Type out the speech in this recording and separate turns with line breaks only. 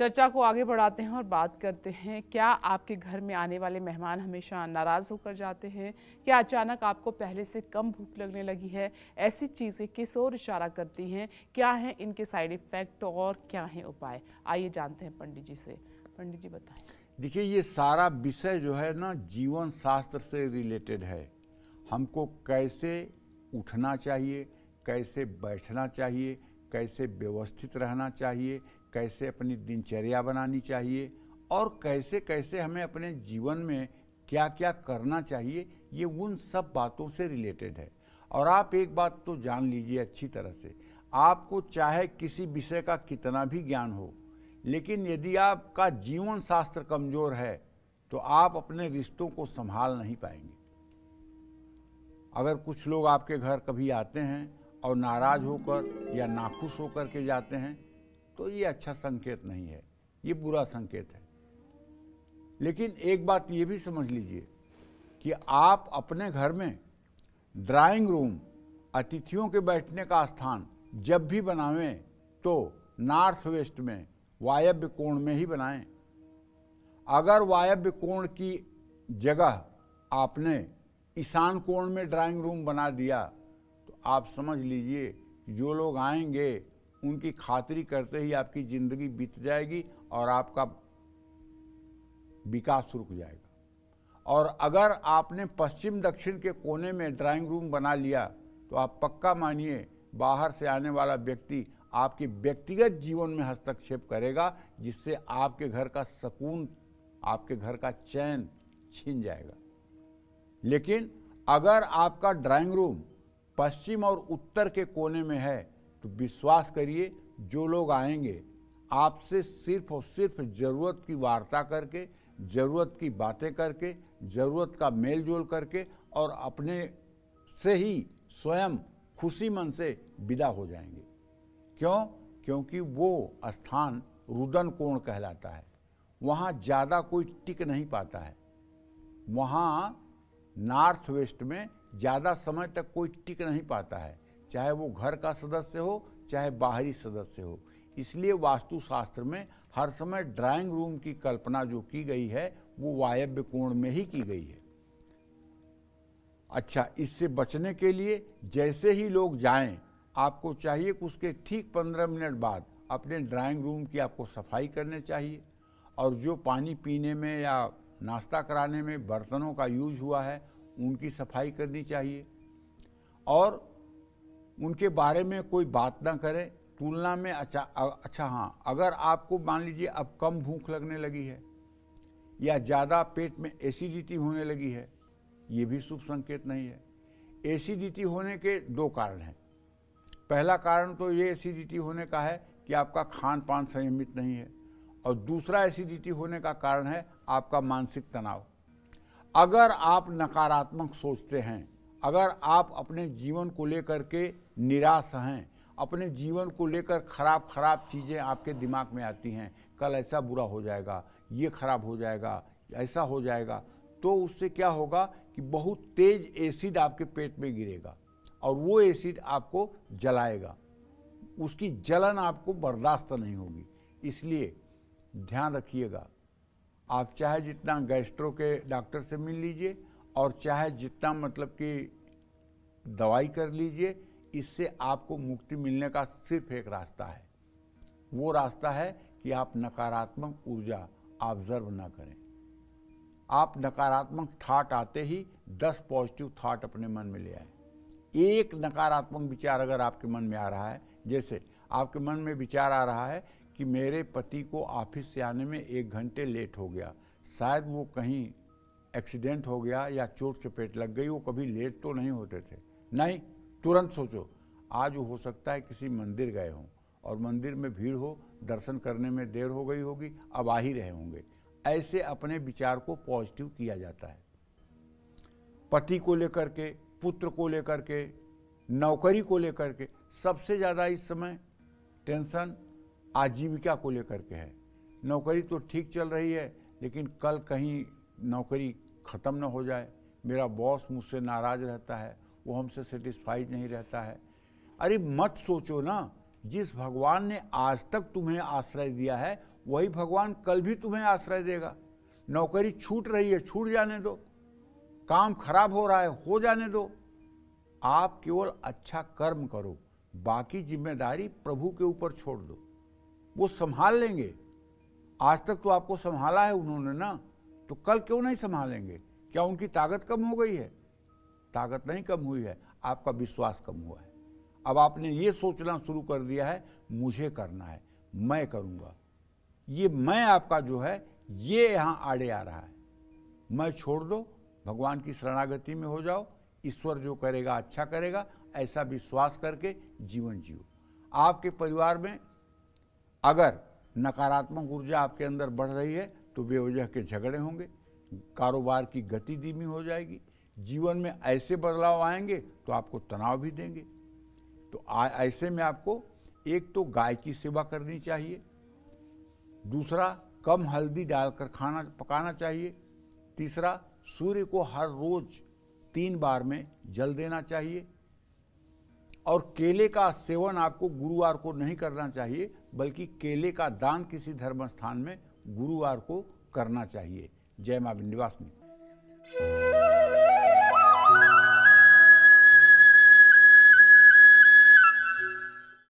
चर्चा को आगे बढ़ाते हैं और बात करते हैं, क्या आपके घर में आने वाले मेहमान हमेशा नाराज होकर जाते हैं? क्या अचानक आपको पहले से कम भूख लगने लगी है? ऐसी चीज़ें किस ओर इशारा करती हैं? क्या हैं इनके साइड इफ़ेक्ट और क्या हैं उपाय? आइए जानते हैं पंडित जी से। पंडित जी बताएं।
देखिए, ये सारा विषय जो है ना जीवन शास्त्र से रिलेटेड है। हमको कैसे उठना चाहिए, कैसे बैठना चाहिए, कैसे व्यवस्थित रहना चाहिए, कैसे अपनी दिनचर्या बनानी चाहिए और कैसे कैसे हमें अपने जीवन में क्या क्या करना चाहिए, ये उन सब बातों से रिलेटेड है। और आप एक बात तो जान लीजिए अच्छी तरह से, आपको चाहे किसी विषय का कितना भी ज्ञान हो, लेकिन यदि आपका जीवन शास्त्र कमजोर है तो आप अपने रिश्तों को संभाल नहीं पाएंगे। अगर कुछ लोग आपके घर कभी आते हैं और नाराज होकर या नाखुश होकर के जाते हैं तो ये अच्छा संकेत नहीं है, ये बुरा संकेत है। लेकिन एक बात ये भी समझ लीजिए कि आप अपने घर में ड्राइंग रूम, अतिथियों के बैठने का स्थान जब भी बनावें तो नॉर्थ वेस्ट में वायव्य कोण में ही बनाएं। अगर वायव्य कोण की जगह आपने ईशान कोण में ड्राइंग रूम बना दिया तो आप समझ लीजिए जो लोग आएंगे उनकी खातिरी करते ही आपकी ज़िंदगी बीत जाएगी और आपका विकास रुक जाएगा। और अगर आपने पश्चिम दक्षिण के कोने में ड्राइंग रूम बना लिया तो आप पक्का मानिए बाहर से आने वाला व्यक्ति आपके व्यक्तिगत जीवन में हस्तक्षेप करेगा, जिससे आपके घर का सुकून, आपके घर का चैन छीन जाएगा। लेकिन अगर आपका ड्राइंग रूम पश्चिम और उत्तर के कोने में है तो विश्वास करिए जो लोग आएंगे आपसे सिर्फ और सिर्फ ज़रूरत की वार्ता करके, ज़रूरत की बातें करके, ज़रूरत का मेल जोल करके और अपने से ही स्वयं खुशी मन से विदा हो जाएंगे। क्यों? क्योंकि वो स्थान रुदन कोण कहलाता है। वहाँ ज़्यादा कोई टिक नहीं पाता है। वहाँ नॉर्थ वेस्ट में ज़्यादा समय तक कोई टिक नहीं पाता है, चाहे वो घर का सदस्य हो चाहे बाहरी सदस्य हो। इसलिए वास्तुशास्त्र में हर समय ड्राइंग रूम की कल्पना जो की गई है वो वायव्य कोण में ही की गई है। अच्छा, इससे बचने के लिए जैसे ही लोग जाएं, आपको चाहिए कि उसके ठीक 15 मिनट बाद अपने ड्राइंग रूम की आपको सफाई करने चाहिए और जो पानी पीने में या नाश्ता कराने में बर्तनों का यूज हुआ है उनकी सफाई करनी चाहिए और उनके बारे में कोई बात ना करें तुलना में। अच्छा हाँ, अगर आपको मान लीजिए अब कम भूख लगने लगी है या ज़्यादा पेट में एसिडिटी होने लगी है, ये भी शुभ संकेत नहीं है। एसिडिटी होने के दो कारण हैं। पहला कारण तो ये एसिडिटी होने का है कि आपका खान पान संयमित नहीं है और दूसरा एसिडिटी होने का कारण है आपका मानसिक तनाव। अगर आप नकारात्मक सोचते हैं, अगर आप अपने जीवन को लेकर के निराश हैं, अपने जीवन को लेकर खराब चीज़ें आपके दिमाग में आती हैं, कल ऐसा बुरा हो जाएगा, ये खराब हो जाएगा, ऐसा हो जाएगा, तो उससे क्या होगा कि बहुत तेज एसिड आपके पेट में गिरेगा और वो एसिड आपको जलाएगा। उसकी जलन आपको बर्दाश्त नहीं होगी। इसलिए ध्यान रखिएगा, आप चाहे जितना गैस्ट्रो के डॉक्टर से मिल लीजिए और चाहे जितना मतलब कि दवाई कर लीजिए, इससे आपको मुक्ति मिलने का सिर्फ एक रास्ता है। वो रास्ता है कि आप नकारात्मक ऊर्जा ऑब्जर्व ना करें। आप नकारात्मक थॉट आते ही 10 पॉजिटिव थॉट अपने मन में ले आए। एक नकारात्मक विचार अगर आपके मन में आ रहा है, जैसे आपके मन में विचार आ रहा है कि मेरे पति को ऑफिस से आने में 1 घंटे लेट हो गया, शायद वो कहीं एक्सीडेंट हो गया या चोट चपेट लग गई, वो कभी लेट तो नहीं होते थे। नहीं, तुरंत सोचो आज हो सकता है किसी मंदिर गए हों और मंदिर में भीड़ हो, दर्शन करने में देर हो गई होगी, अब आ ही रहे होंगे। ऐसे अपने विचार को पॉजिटिव किया जाता है। पति को लेकर के, पुत्र को लेकर के, नौकरी को लेकर के, सबसे ज़्यादा इस समय टेंशन आजीविका को लेकर के है। नौकरी तो ठीक चल रही है लेकिन कल कहीं नौकरी ख़त्म न हो जाए, मेरा बॉस मुझसे नाराज़ रहता है, वो हमसे सेटिस्फाइड नहीं रहता है। अरे मत सोचो ना, जिस भगवान ने आज तक तुम्हें आश्रय दिया है वही भगवान कल भी तुम्हें आश्रय देगा। नौकरी छूट रही है, छूट जाने दो। काम खराब हो रहा है, हो जाने दो। आप केवल अच्छा कर्म करो, बाकी जिम्मेदारी प्रभु के ऊपर छोड़ दो, वो संभाल लेंगे। आज तक तो आपको संभाला है उन्होंने ना, तो कल क्यों नहीं संभालेंगे? क्या उनकी ताकत कम हो गई है? ताकत नहीं कम हुई है, आपका विश्वास कम हुआ है। अब आपने ये सोचना शुरू कर दिया है मुझे करना है, मैं करूँगा। ये मैं आपका जो है ये यहाँ आड़े आ रहा है। मैं छोड़ दो, भगवान की शरणागति में हो जाओ। ईश्वर जो करेगा अच्छा करेगा, ऐसा विश्वास करके जीवन जियो। आपके परिवार में अगर नकारात्मक ऊर्जा आपके अंदर बढ़ रही है तो बेवजह के झगड़े होंगे, कारोबार की गति धीमी हो जाएगी, जीवन में ऐसे बदलाव आएंगे तो आपको तनाव भी देंगे। तो ऐसे में आपको एक तो गाय की सेवा करनी चाहिए, दूसरा कम हल्दी डालकर खाना पकाना चाहिए, तीसरा सूर्य को हर रोज 3 बार में जल देना चाहिए, और केले का सेवन आपको गुरुवार को नहीं करना चाहिए, बल्कि केले का दान किसी धर्म स्थान में गुरुवार को करना चाहिए। जय मां विंध्यवासिनी।